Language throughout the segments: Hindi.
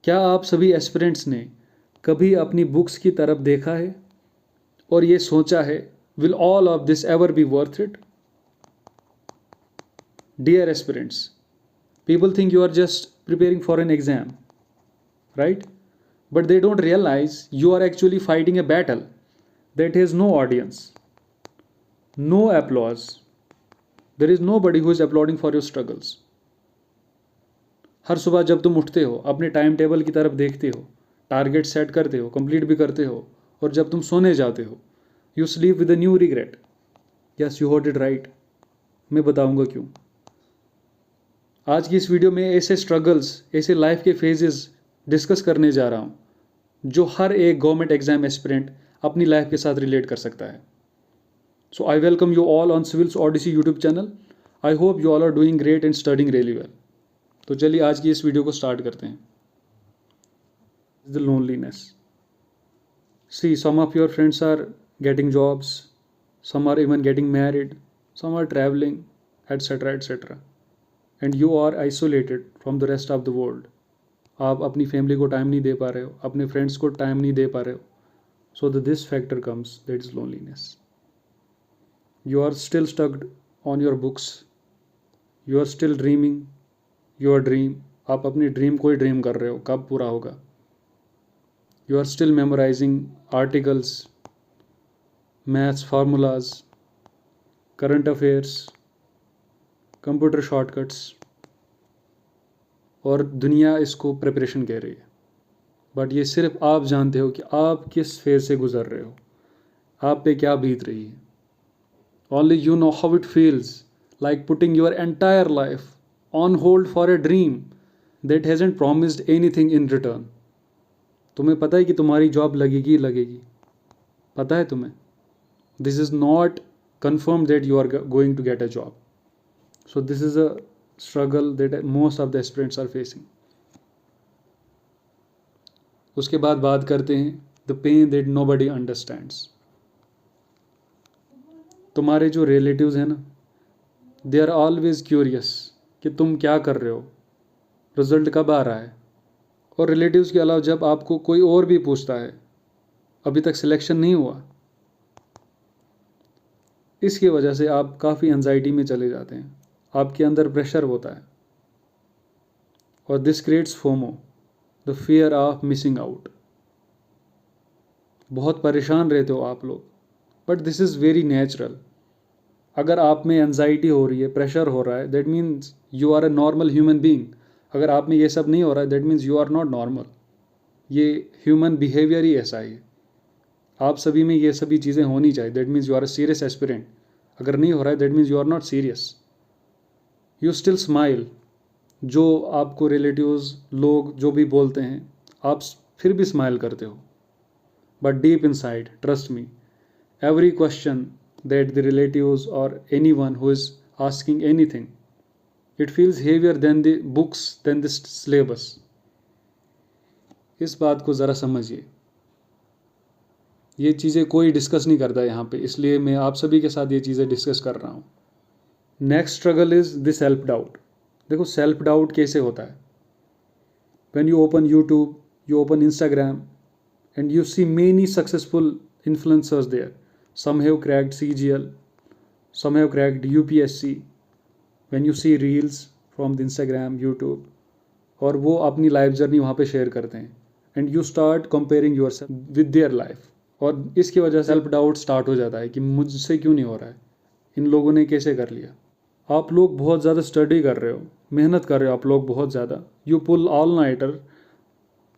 क्या आप सभी एस्पिरेंट्स ने कभी अपनी बुक्स की तरफ देखा है और ये सोचा है, will all of this ever be worth it? Dear aspirants, people think you are just preparing for an exam, right? But they don't realize you are actually fighting a battle that has no audience, no applause. There is nobody who is applauding for your struggles. हर सुबह जब तुम उठते हो, अपने टाइम टेबल की तरफ देखते हो, टारगेट सेट करते हो, कंप्लीट भी करते हो, और जब तुम सोने जाते हो, you sleep with a new regret. Yes, you heard it right. मैं बताऊंगा क्यों. आज की इस वीडियो में ऐसे स्ट्रगल्स, ऐसे लाइफ के फेजेस डिस्कस करने जा रहा हूँ जो हर एक गवर्नमेंट एग्जाम एस्पिरेंट अपनी लाइफ के साथ रिलेट कर सकता है. So I welcome you all on Civils Odyssey YouTube channel. I hope you all are doing great and studying really well. तो चलिए आज की इस वीडियो को स्टार्ट करते हैं. The loneliness. See, some of your friends are getting jobs, some are even getting married, some are travelling, etcetera etcetera, and you are isolated from the rest of the world. आप अपनी फैमिली को टाइम नहीं दे पा रहे हो, अपने फ्रेंड्स को टाइम नहीं दे पा रहे हो. So this factor comes, that is loneliness. You are still stucked on your books, you are still dreaming your dream. आप अपनी ड्रीम को ही ड्रीम कर रहे हो, कब पूरा होगा. You are still memorising articles, maths formulas, current affairs, computer shortcuts, और दुनिया इसको प्रिपरेशन कह रही है. बट ये सिर्फ आप जानते हो कि आप किस फेज से गुजर रहे हो, आप पे क्या बीत रही है. Only you know how it feels like putting your entire life on hold for a dream that hasn't promised anything in return. तुम्हें पता है कि तुम्हारी जॉब लगेगी ही लगेगी, पता है तुम्हें. This is not confirm that you are going to get a job. So this is a struggle that most of the aspirants are facing. उसके बाद बात करते हैं the pain that nobody understands. तुम्हारे जो रिलेटिव्स हैं ना, they are always curious कि तुम क्या कर रहे हो, रिजल्ट कब आ रहा है. और रिलेटिव्स के अलावा जब आपको कोई और भी पूछता है, अभी तक सिलेक्शन नहीं हुआ, इसकी वजह से आप काफ़ी एंजाइटी में चले जाते हैं, आपके अंदर प्रेशर होता है. और this creates FOMO, the fear of missing out. बहुत परेशान रहते हो आप लोग, but this is very natural. अगर आप में एंजाइटी हो रही है, प्रेशर हो रहा है, that means you are a normal human being. अगर आप में ये सब नहीं हो रहा है, that means you are not normal. ये ह्यूमन बिहेवियर ही ऐसा है. आप सभी में ये सभी चीज़ें होनी चाहिए, that means you are a serious aspirant. अगर नहीं हो रहा है, that means you are not serious. You still smile. जो आपको रिलेटिव्स लोग जो भी बोलते हैं, आप फिर भी स्माइल करते हो. But deep inside, trust me, every question that the relatives और anyone who is asking anything, it feels heavier than the books, than the syllabus. इस बात को ज़रा समझिए. ये चीज़ें कोई डिस्कस नहीं करता यहाँ पे, इसलिए मैं आप सभी के साथ ये चीज़ें डिस्कस कर रहा हूँ. Next struggle is the self doubt. देखो सेल्फ डाउट कैसे होता है. When you open YouTube, you open Instagram, and you see many successful influencers there. Some have cracked CGL, some have cracked UPSC. When you see reels from the Instagram, YouTube, और वो अपनी लाइफ जर्नी वहाँ पे शेयर करते हैं, and you start comparing your self with their life. और इसकी वजह से सेल्फ डाउट स्टार्ट हो जाता है कि मुझसे क्यों नहीं हो रहा है, इन लोगों ने कैसे कर लिया. आप लोग बहुत ज़्यादा स्टडी कर रहे हो, मेहनत कर रहे हो आप लोग बहुत ज़्यादा. यू पुल ऑल नाइटर,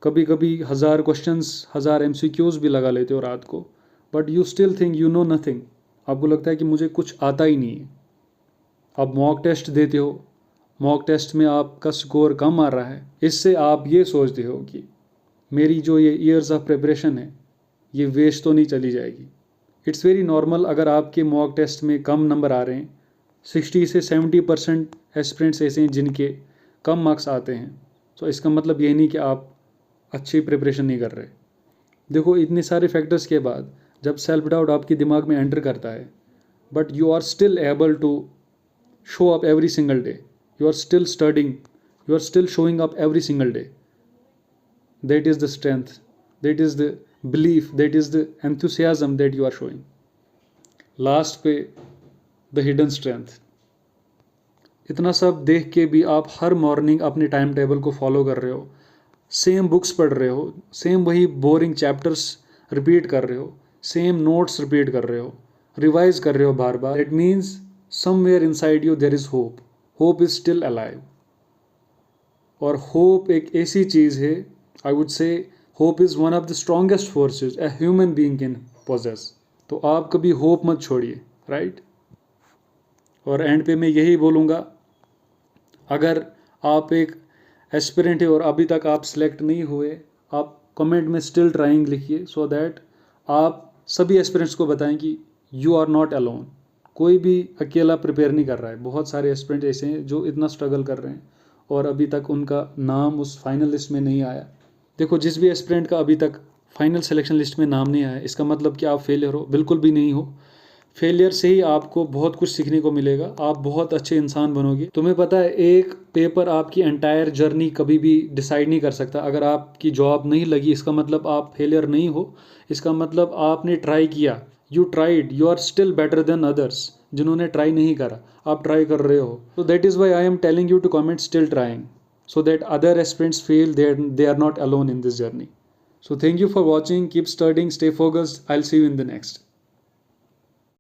कभी कभी 1000 क्वेश्चंस, 1000 MCQs भी लगा लेते हो रात को. But you still think you know nothing. आपको लगता है कि मुझे कुछ आता ही नहीं है. आप मॉक टेस्ट देते हो, मॉक टेस्ट में आपका स्कोर कम आ रहा है. इससे आप ये सोचते हो कि मेरी जो ये ईयर्स ऑफ प्रिपरेशन है, ये वेस्ट तो नहीं चली जाएगी. It's very normal. अगर आपके मॉक टेस्ट में कम नंबर आ रहे हैं, 60 से 70% एस्पिरेंट्स ऐसे हैं जिनके कम मार्क्स आते हैं, तो इसका मतलब ये नहीं कि आप अच्छी प्रिपरेशन नहीं कर रहे. देखो इतने सारे फैक्टर्स के बाद जब सेल्फ डाउट आपके दिमाग में एंटर करता है, but you are still able to show up every single day, you are still studying, you are still showing up every single day. that is the strength, that is the belief, that is the enthusiasm that you are showing. Last पे the hidden strength. इतना सब देख के भी आप हर मॉर्निंग अपने टाइम टेबल को फॉलो कर रहे हो, सेम बुक्स पढ़ रहे हो, सेम वही बोरिंग चैप्टर्स रिपीट कर रहे हो, सेम नोट्स रिपीट कर रहे हो, रिवाइज कर रहे हो बार बार, that means somewhere inside you there is hope. Hope is still alive. और होप एक ऐसी चीज़ है, I would say hope is one of the strongest forces a human being can possess. तो आप कभी होप मत छोड़िए, राइट. और एंड पे मैं यही बोलूँगा, अगर आप एक एस्पिरेंट है और अभी तक आप सिलेक्ट नहीं हुए, आप कमेंट में स्टिल ट्राइंग लिखिए, सो दैट आप सभी एस्पिरेंट्स को बताएं कि यू आर नॉट अलोन. कोई भी अकेला प्रिपेयर नहीं कर रहा है. बहुत सारे एस्पिरेंट ऐसे हैं जो इतना स्ट्रगल कर रहे हैं और अभी तक उनका नाम उस फाइनल लिस्ट में नहीं आया. देखो, जिस भी एस्पिरेंट का अभी तक फाइनल सिलेक्शन लिस्ट में नाम नहीं आया, इसका मतलब कि आप फेलियर हो? बिल्कुल भी नहीं हो. फेलियर से ही आपको बहुत कुछ सीखने को मिलेगा, आप बहुत अच्छे इंसान बनोगे. तुम्हें पता है, एक पेपर आपकी एंटायर जर्नी कभी भी डिसाइड नहीं कर सकता. अगर आपकी जॉब नहीं लगी, इसका मतलब आप फेलियर नहीं हो, इसका मतलब आपने ट्राई किया. You tried, you are still better than others जिन्होंने ट्राई नहीं करा. आप ट्राई कर रहे हो. So that is why I am telling you to comment still trying, so that other aspirants feel they are not alone in this journey. So thank you for watching. Keep studying, stay focused. I'll see you in the next.